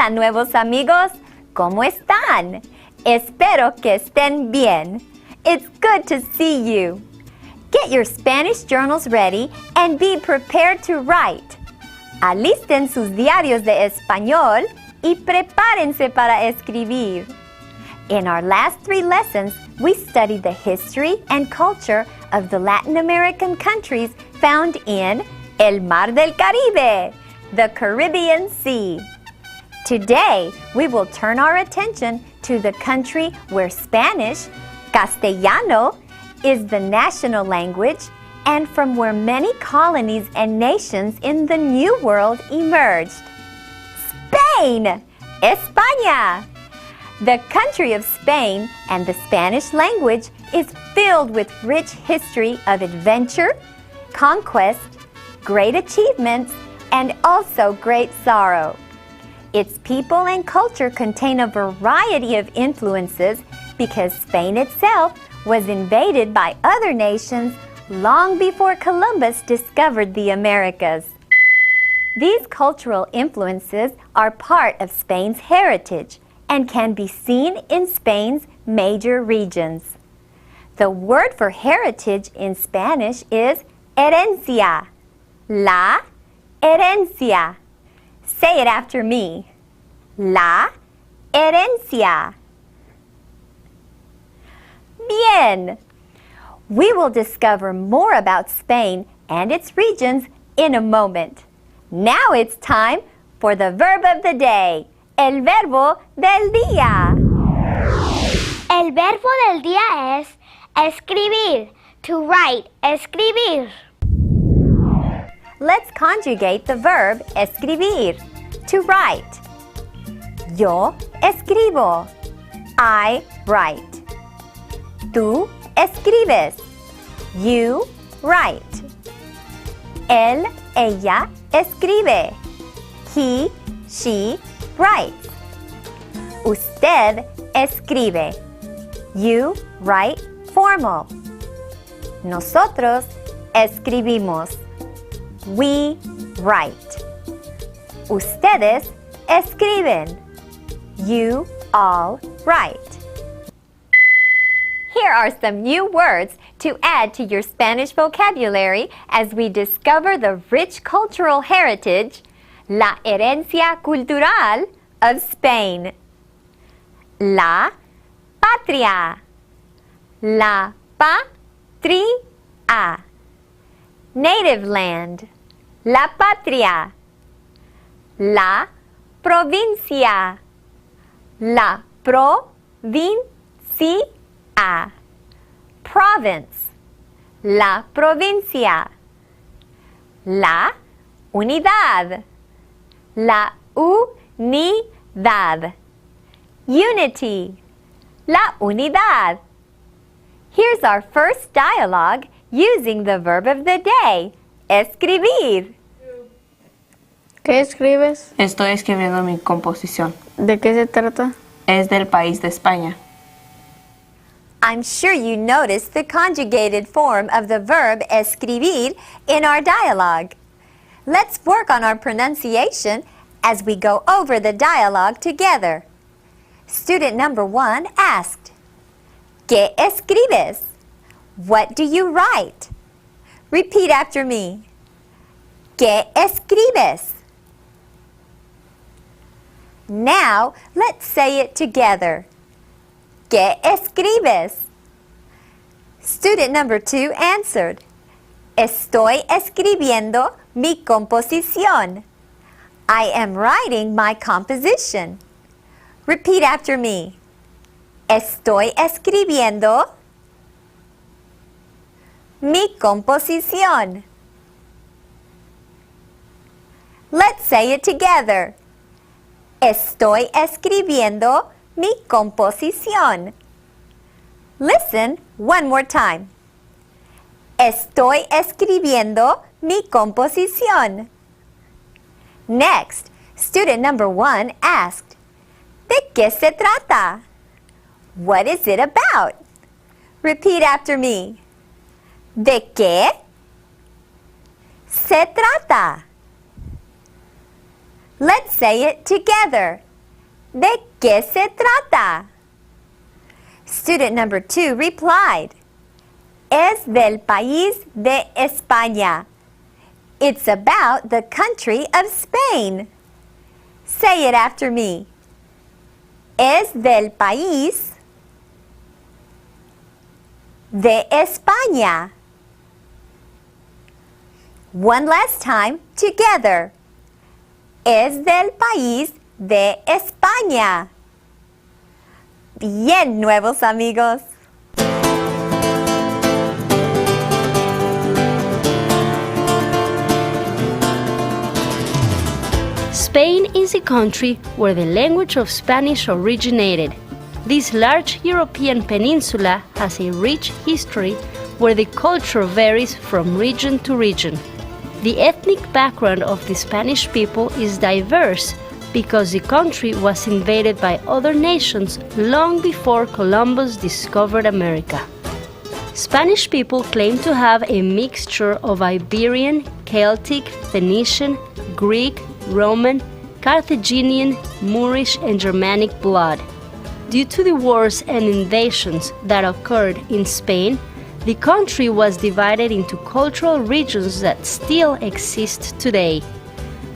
Hola, nuevos amigos. ¿Cómo están? Espero que estén bien. It's good to see you. Get your Spanish journals ready and be prepared to write. Alisten sus diarios de español y prepárense para escribir. In our last 3 lessons, we studied the history and culture of the Latin American countries found in El Mar del Caribe, the Caribbean Sea. Today, we will turn our attention to the country where Spanish, Castellano, is the national language and from where many colonies and nations in the New World emerged. Spain! España! The country of Spain and the Spanish language is filled with rich history of adventure, conquest, great achievements, and also great sorrow. Its people and culture contain a variety of influences because Spain itself was invaded by other nations long before Columbus discovered the Americas. These cultural influences are part of Spain's heritage and can be seen in Spain's major regions. The word for heritage in Spanish is herencia. La herencia. Say it after me. La herencia. Bien. We will discover more about Spain and its regions in a moment. Now it's time for the verb of the day. El verbo del día. El verbo del día es escribir. To write, escribir. Let's conjugate the verb escribir. To write. Yo escribo. I write. Tú escribes. You write. Él, ella escribe. He, she writes. Usted escribe. You write formal. Nosotros escribimos. We write. Ustedes escriben. You all write. Here are some new words to add to your Spanish vocabulary as we discover the rich cultural heritage, la herencia cultural of Spain. La patria. La patria. Native land. La patria. La provincia. La provincia. Province. La provincia. La unidad. La unidad. Unity. La unidad. Here's our first dialogue using the verb of the day, escribir. ¿Qué escribes? Estoy escribiendo mi composición. ¿De qué se trata? Es del país de España. I'm sure you noticed the conjugated form of the verb escribir in our dialogue. Let's work on our pronunciation as we go over the dialogue together. Student number 1 asked, ¿Qué escribes? What do you write? Repeat after me. ¿Qué escribes? Now, let's say it together. ¿Qué escribes? Student number 2 answered, Estoy escribiendo mi composición. I am writing my composition. Repeat after me. Estoy escribiendo mi composición. Let's say it together. Estoy escribiendo mi composición. Listen one more time. Estoy escribiendo mi composición. Next, student number 1 asked, ¿De qué se trata? What is it about? Repeat after me. ¿De qué se trata? Let's say it together. ¿De qué se trata? Student number 2 replied, Es del país de España. It's about the country of Spain. Say it after me. Es del país de España. One last time together. Es del país de España. Bien, nuevos amigos. Spain is a country where the language of Spanish originated. This large European peninsula has a rich history where the culture varies from region to region. The ethnic background of the Spanish people is diverse because the country was invaded by other nations long before Columbus discovered America. Spanish people claim to have a mixture of Iberian, Celtic, Phoenician, Greek, Roman, Carthaginian, Moorish, and Germanic blood. Due to the wars and invasions that occurred in Spain, the country was divided into cultural regions that still exist today.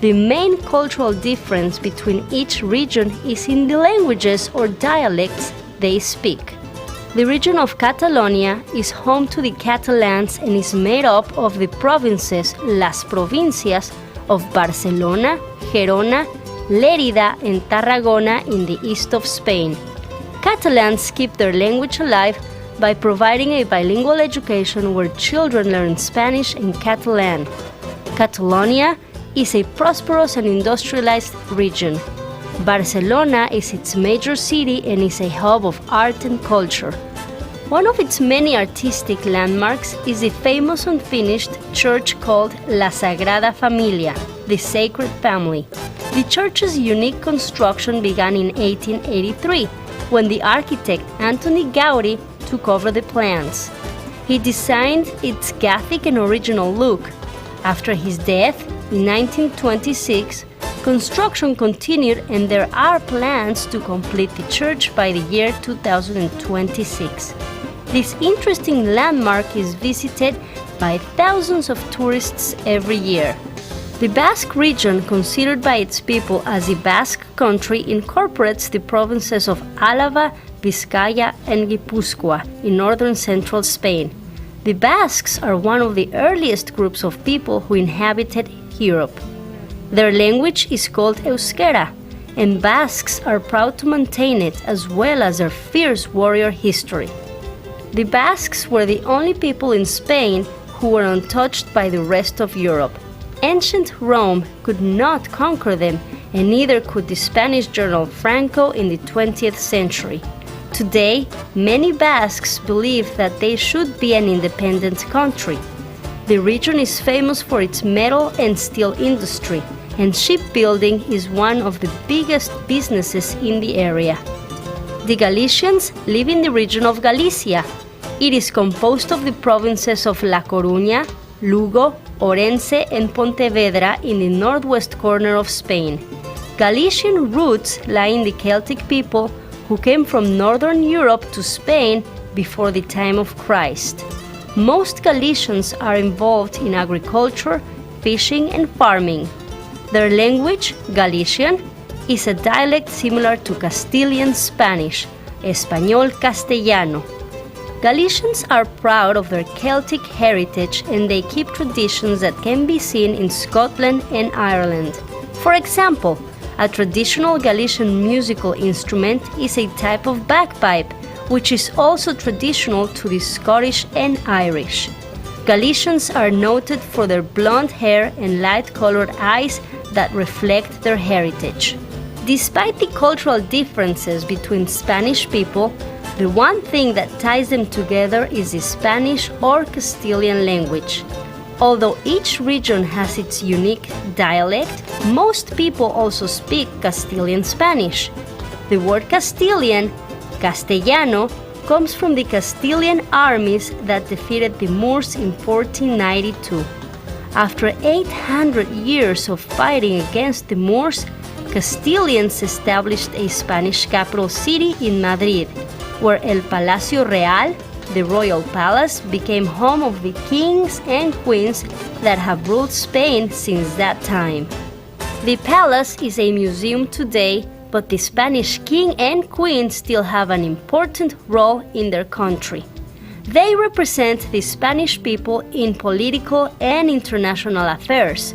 The main cultural difference between each region is in the languages or dialects they speak. The region of Catalonia is home to the Catalans and is made up of the provinces, las provincias, of Barcelona, Gerona, Lérida, and Tarragona in the east of Spain. Catalans keep their language alive by providing a bilingual education where children learn Spanish and Catalan. Catalonia is a prosperous and industrialized region. Barcelona is its major city and is a hub of art and culture. One of its many artistic landmarks is the famous unfinished church called La Sagrada Familia, the Sacred Family. The church's unique construction began in 1883, when the architect Antoni Gaudí took over the plans. He designed its Gothic and original look. After his death in 1926, construction continued and there are plans to complete the church by the year 2026. This interesting landmark is visited by thousands of tourists every year. The Basque region, considered by its people as the Basque country, incorporates the provinces of Álava, Vizcaya, and Guipúzcoa in northern central Spain. The Basques are one of the earliest groups of people who inhabited Europe. Their language is called Euskera, and Basques are proud to maintain it as well as their fierce warrior history. The Basques were the only people in Spain who were untouched by the rest of Europe. Ancient Rome could not conquer them, and neither could the Spanish general Franco in the 20th century. Today, many Basques believe that they should be an independent country. The region is famous for its metal and steel industry, and shipbuilding is one of the biggest businesses in the area. The Galicians live in the region of Galicia. It is composed of the provinces of La Coruña, Lugo, Orense, and Pontevedra in the northwest corner of Spain. Galician roots lie in the Celtic people who came from northern Europe to Spain before the time of Christ. Most Galicians are involved in agriculture, fishing, and farming. Their language, Galician, is a dialect similar to Castilian Spanish, Español Castellano. Galicians are proud of their Celtic heritage and they keep traditions that can be seen in Scotland and Ireland. For example, a traditional Galician musical instrument is a type of bagpipe, which is also traditional to the Scottish and Irish. Galicians are noted for their blonde hair and light-colored eyes that reflect their heritage. Despite the cultural differences between Spanish people, the one thing that ties them together is the Spanish or Castilian language. Although each region has its unique dialect, most people also speak Castilian Spanish. The word Castilian, Castellano, comes from the Castilian armies that defeated the Moors in 1492. After 800 years of fighting against the Moors, Castilians established a Spanish capital city in Madrid, where El Palacio Real, the royal palace, became home of the kings and queens that have ruled Spain since that time. The palace is a museum today, but the Spanish king and queen still have an important role in their country. They represent the Spanish people in political and international affairs.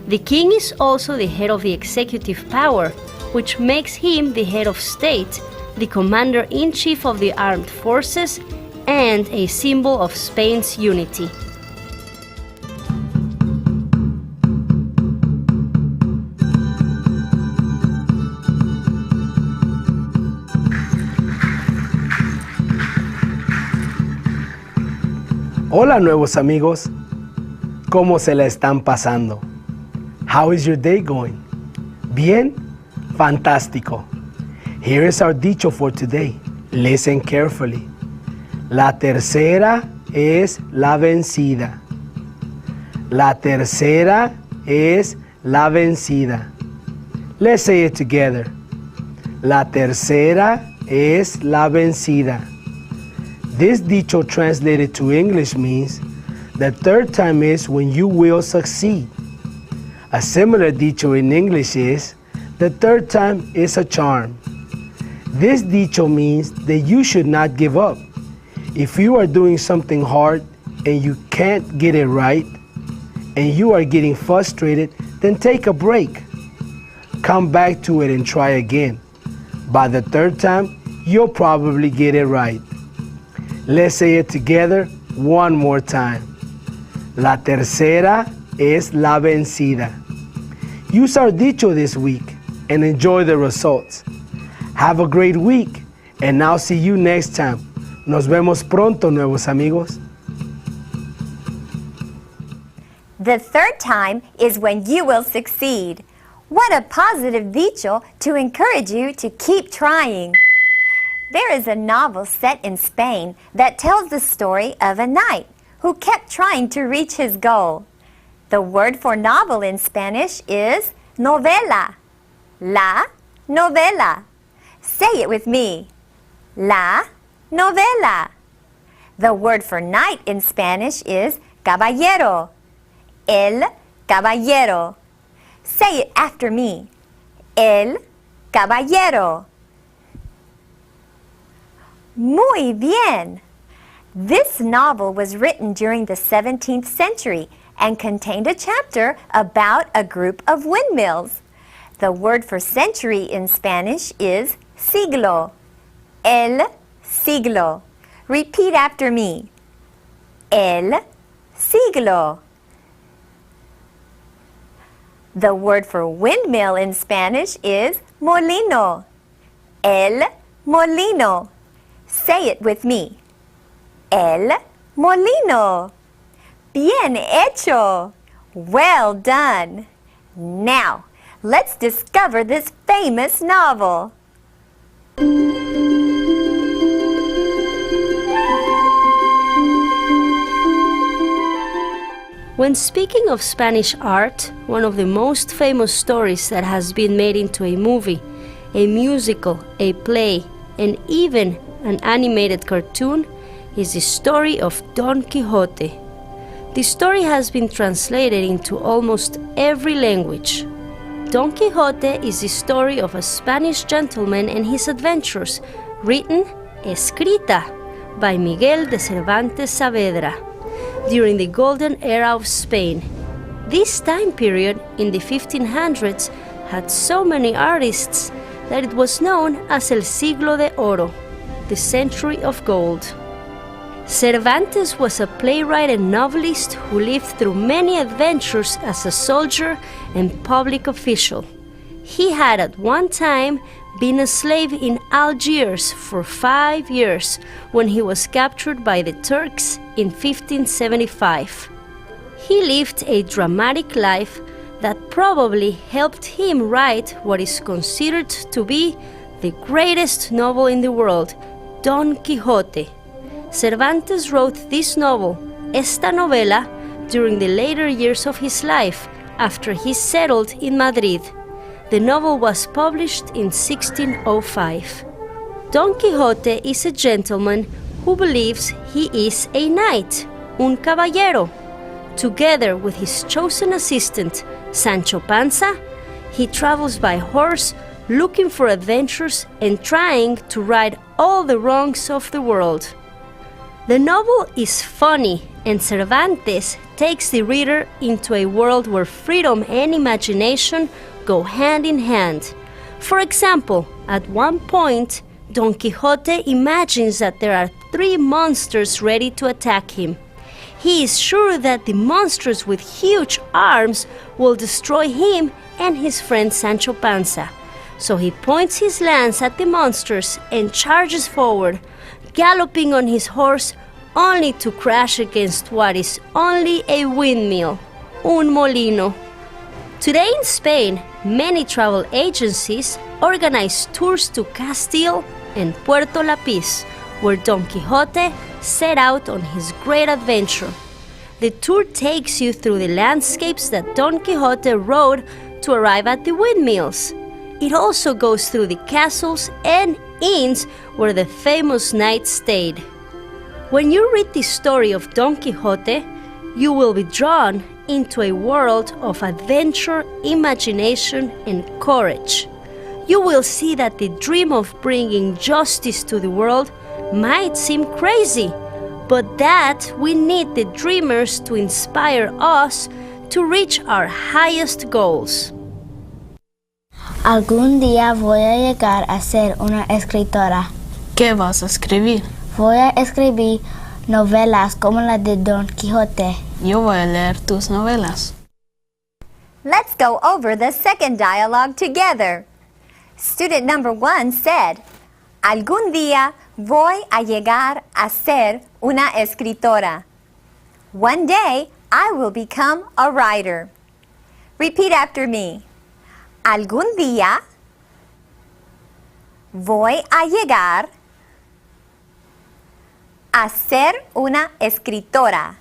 The king is also the head of the executive power, which makes him the head of state, the commander-in-chief of the armed forces, and a symbol of Spain's unity. Hola nuevos amigos, ¿cómo se la están pasando? How is your day going? Bien? Fantástico. Here is our dicho for today. Listen carefully. La tercera es la vencida. La tercera es la vencida. Let's say it together. La tercera es la vencida. This dicho translated to English means the third time is when you will succeed. A similar dicho in English is the third time is a charm. This dicho means that you should not give up. If you are doing something hard and you can't get it right and you are getting frustrated, then take a break. Come back to it and try again. By the third time, you'll probably get it right. Let's say it together one more time. La tercera es la vencida. Use our dicho this week and enjoy the results. Have a great week, and I'll see you next time. Nos vemos pronto, nuevos amigos. The third time is when you will succeed. What a positive dicho to encourage you to keep trying. There is a novel set in Spain that tells the story of a knight who kept trying to reach his goal. The word for novel in Spanish is novela. La novela. Say it with me. La novela. The word for knight in Spanish is caballero. El caballero. Say it after me. El caballero. Muy bien! This novel was written during the 17th century and contained a chapter about a group of windmills. The word for century in Spanish is siglo. El siglo. Repeat after me. El siglo. The word for windmill in Spanish is molino. El molino. Say it with me. El molino. Bien hecho. Well done. Now, let's discover this famous novel. When speaking of Spanish art, one of the most famous stories that has been made into a movie, a musical, a play, and even an animated cartoon is the story of Don Quixote. The story has been translated into almost every language. Don Quixote is the story of a Spanish gentleman and his adventures, written, escrita, by Miguel de Cervantes Saavedra, during the golden era of Spain. This time period, in the 1500s, had so many artists that it was known as el siglo de oro, the century of gold. Cervantes was a playwright and novelist who lived through many adventures as a soldier and public official. He had at one time been a slave in Algiers for 5 years when he was captured by the Turks in 1575. He lived a dramatic life that probably helped him write what is considered to be the greatest novel in the world, Don Quixote. Cervantes wrote this novel, esta novela, during the later years of his life after he settled in Madrid. The novel was published in 1605. Don Quixote is a gentleman who believes he is a knight, un caballero. Together with his chosen assistant, Sancho Panza, he travels by horse looking for adventures and trying to right all the wrongs of the world. The novel is funny, and Cervantes takes the reader into a world where freedom and imagination go hand in hand. For example, at one point, Don Quixote imagines that there are 3 monsters ready to attack him. He is sure that the monsters with huge arms will destroy him and his friend Sancho Panza. So he points his lance at the monsters and charges forward, galloping on his horse only to crash against what is only a windmill, un molino. Today in Spain, many travel agencies organize tours to Castile and Puerto Lápiz, where Don Quixote set out on his great adventure. The tour takes you through the landscapes that Don Quixote rode to arrive at the windmills. It also goes through the castles and inns where the famous knight stayed. When you read the story of Don Quixote, you will be drawn into a world of adventure, imagination, and courage. You will see that the dream of bringing justice to the world might seem crazy, but that we need the dreamers to inspire us to reach our highest goals. Algún día voy a llegar a ser una escritora. ¿Qué vas a escribir? Voy a escribir novelas como la de Don Quijote. Yo voy a leer tus novelas. Let's go over the second dialogue together. Student number 1 said, Algún día voy a llegar a ser una escritora. One day I will become a writer. Repeat after me. Algún día voy a llegar a ser una escritora.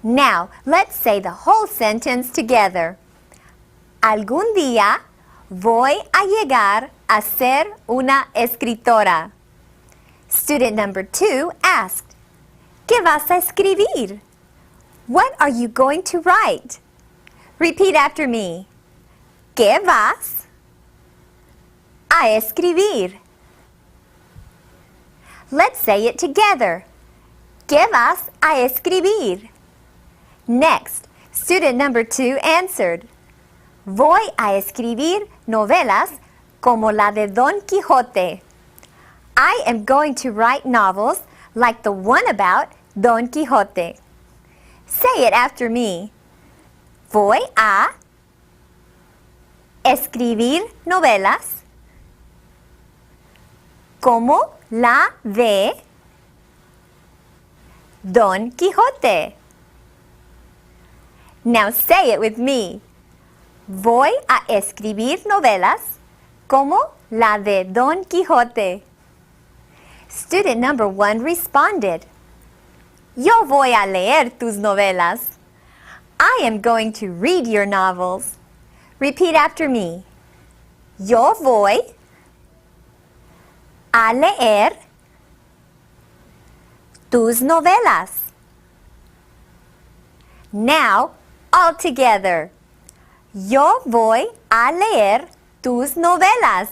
Now, let's say the whole sentence together. Algún día voy a llegar a ser una escritora. Student number 2 asked, ¿Qué vas a escribir? What are you going to write? Repeat after me. ¿Qué vas a escribir? Let's say it together. ¿Qué vas a escribir? Next, student number 2 answered, Voy a escribir novelas como la de Don Quixote. I am going to write novels like the one about Don Quixote. Say it after me. Voy a escribir novelas como la de Don Quixote. Now say it with me. Voy a escribir novelas como la de Don Quixote. Student number 1 responded, Yo voy a leer tus novelas. I am going to read your novels. Repeat after me. Yo voy a leer tus novelas. Now, all together. Yo voy a leer tus novelas.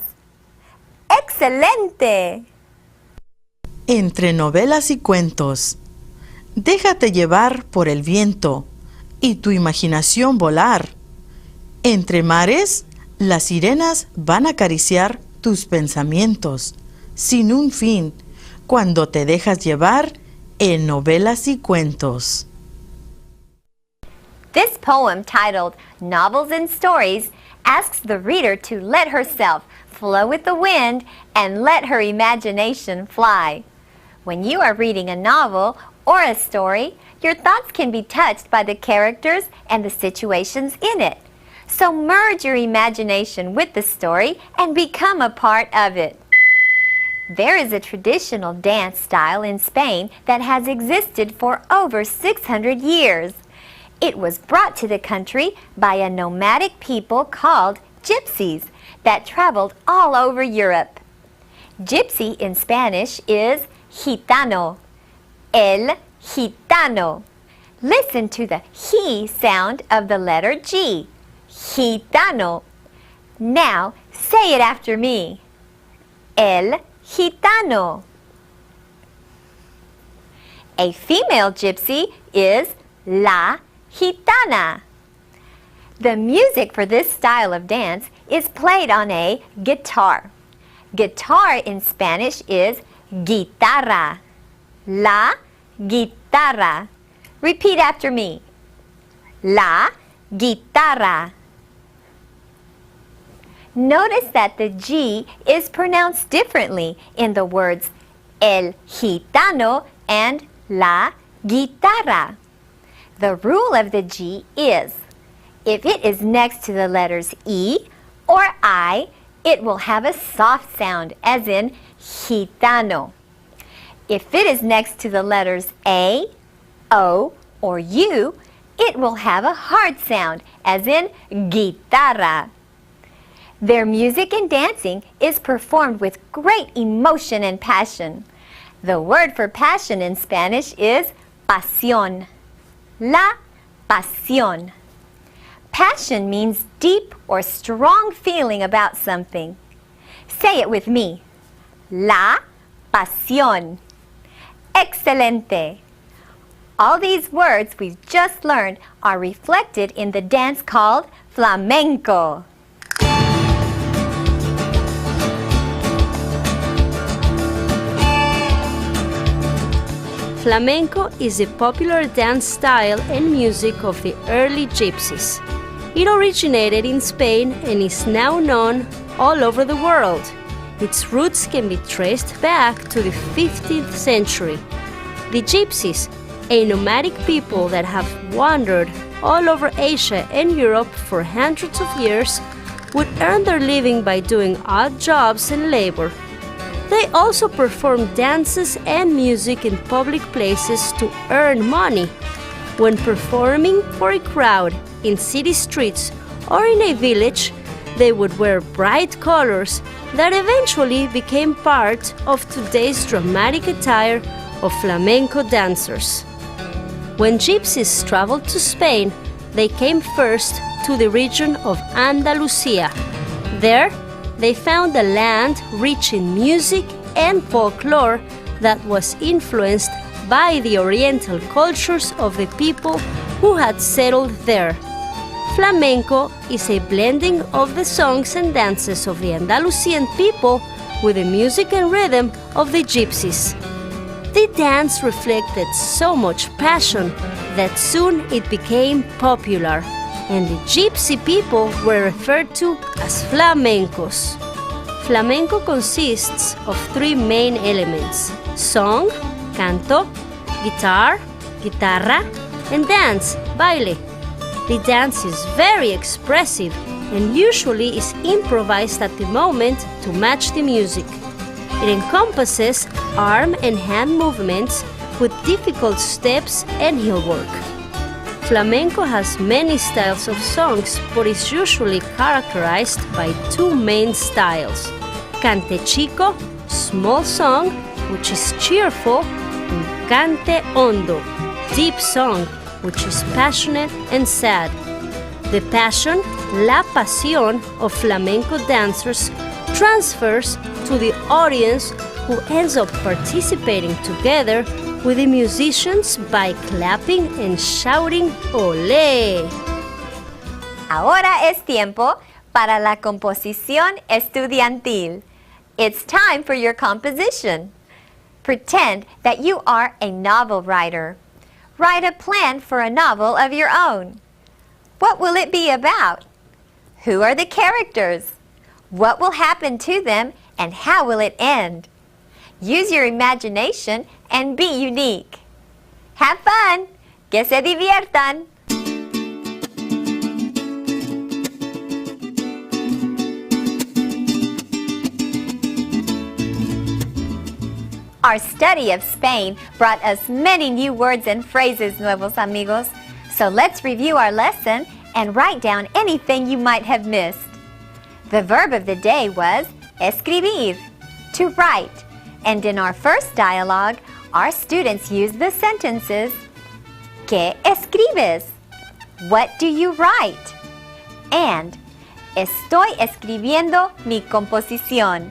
¡Excelente! Entre novelas y cuentos. Déjate llevar por el viento y tu imaginación volar. Entre mares, las sirenas van a acariciar tus pensamientos sin un fin cuando te dejas llevar en novelas y cuentos. This poem, titled Novels and Stories, asks the reader to let herself flow with the wind and let her imagination fly. When you are reading a novel or a story, your thoughts can be touched by the characters and the situations in it. So merge your imagination with the story and become a part of it. There is a traditional dance style in Spain that has existed for over 600 years. It was brought to the country by a nomadic people called gypsies that traveled all over Europe. Gypsy in Spanish is gitano. El gitano. Listen to the he sound of the letter G. Gitano. Now say it after me. El gitano. A female gypsy is la gitana. The music for this style of dance is played on a guitar. Guitar in Spanish is guitarra. La guitarra. Repeat after me. La guitarra. Notice that the G is pronounced differently in the words el gitano and la guitarra. The rule of the G is, if it is next to the letters E or I, it will have a soft sound, as in gitano. If it is next to the letters A, O, or U, it will have a hard sound, as in guitarra. Their music and dancing is performed with great emotion and passion. The word for passion in Spanish is pasión. La pasión. Passion means deep or strong feeling about something. Say it with me. La pasión. Excelente. All these words we've just learned are reflected in the dance called flamenco. Flamenco is a popular dance style and music of the early gypsies. It originated in Spain and is now known all over the world. Its roots can be traced back to the 15th century. The gypsies, a nomadic people that have wandered all over Asia and Europe for hundreds of years, would earn their living by doing odd jobs and labor. They also perform dances and music in public places to earn money. When performing for a crowd in city streets or in a village, they would wear bright colors that eventually became part of today's dramatic attire of flamenco dancers. When gypsies traveled to Spain, they came first to the region of Andalusia. There, they found a land rich in music and folklore that was influenced by the Oriental cultures of the people who had settled there. Flamenco is a blending of the songs and dances of the Andalusian people with the music and rhythm of the gypsies. The dance reflected so much passion that soon it became popular, and the gypsy people were referred to as flamencos. Flamenco consists of three main elements: song, canto, guitar, guitarra, and dance, baile. The dance is very expressive and usually is improvised at the moment to match the music. It encompasses arm and hand movements with difficult steps and heel work. Flamenco has many styles of songs, but is usually characterized by two main styles: cante chico, small song, which is cheerful, and cante hondo, deep song, which is passionate and sad. The passion, la pasión, of flamenco dancers transfers to the audience, who ends up participating together with the musicians by clapping and shouting "Olé!" Ahora es tiempo para la composición estudiantil. It's time for your composition. Pretend that you are a novel writer. Write a plan for a novel of your own. What will it be about? Who are the characters? What will happen to them and how will it end? Use your imagination and be unique. Have fun! Que se diviertan! Our study of Spain brought us many new words and phrases, Nuevos Amigos. So let's review our lesson and write down anything you might have missed. The verb of the day was escribir, to write. And in our first dialogue, our students used the sentences, ¿Qué escribes? What do you write? And estoy escribiendo mi composición.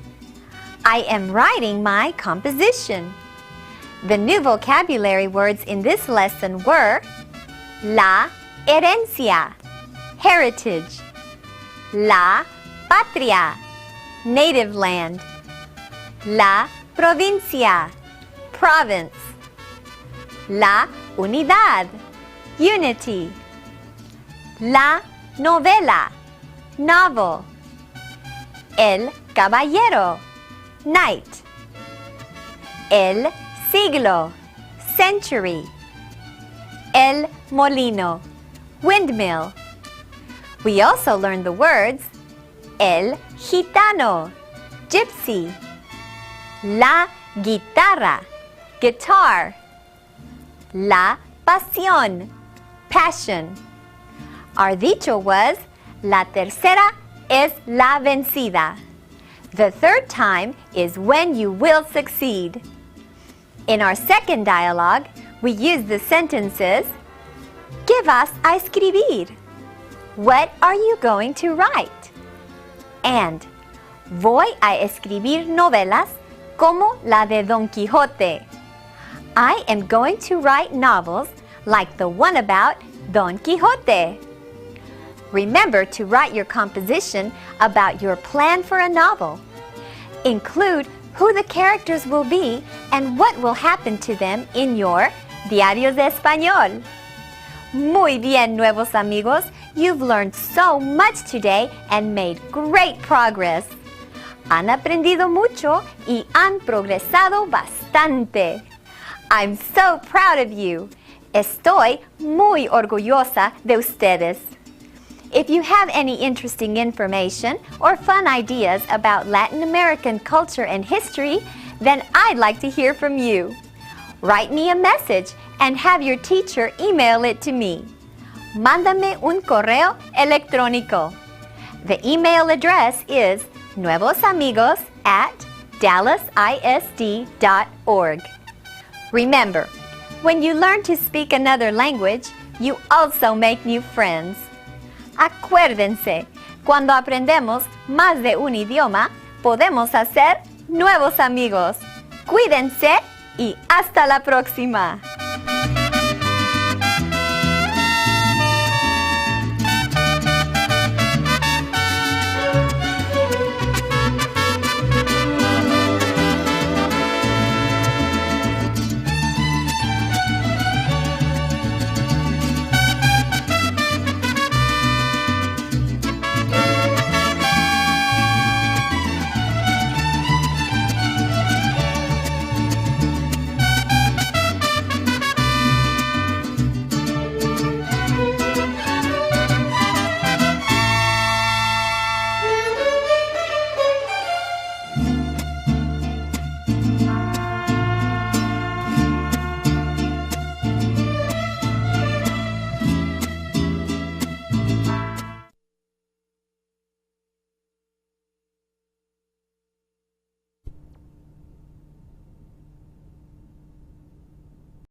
I am writing my composition. The new vocabulary words in this lesson were la herencia, heritage, la patria, native land, la provincia, province, la unidad, unity, la novela, novel, el caballero, knight, el siglo, century, el molino, windmill. We also learned the words el gitano, gypsy, la guitarra, guitar, la pasión, passion. Our dicho was la tercera es la vencida. The third time is when you will succeed. In our second dialogue, we use the sentences, ¿Qué vas a escribir? What are you going to write? And voy a escribir novelas como la de Don Quijote. I am going to write novels like the one about Don Quixote. Remember to write your composition about your plan for a novel. Include who the characters will be and what will happen to them in your Diarios de Español. Muy bien, nuevos amigos. You've learned so much today and made great progress. Han aprendido mucho y han progresado bastante. I'm so proud of you. Estoy muy orgullosa de ustedes. If you have any interesting information or fun ideas about Latin American culture and history, then I'd like to hear from you. Write me a message and have your teacher email it to me. Mándame un correo electrónico. The email address is nuevosamigos@dallasisd.org. Remember, when you learn to speak another language, you also make new friends. Acuérdense, cuando aprendemos más de un idioma, podemos hacer nuevos amigos. Cuídense y hasta la próxima.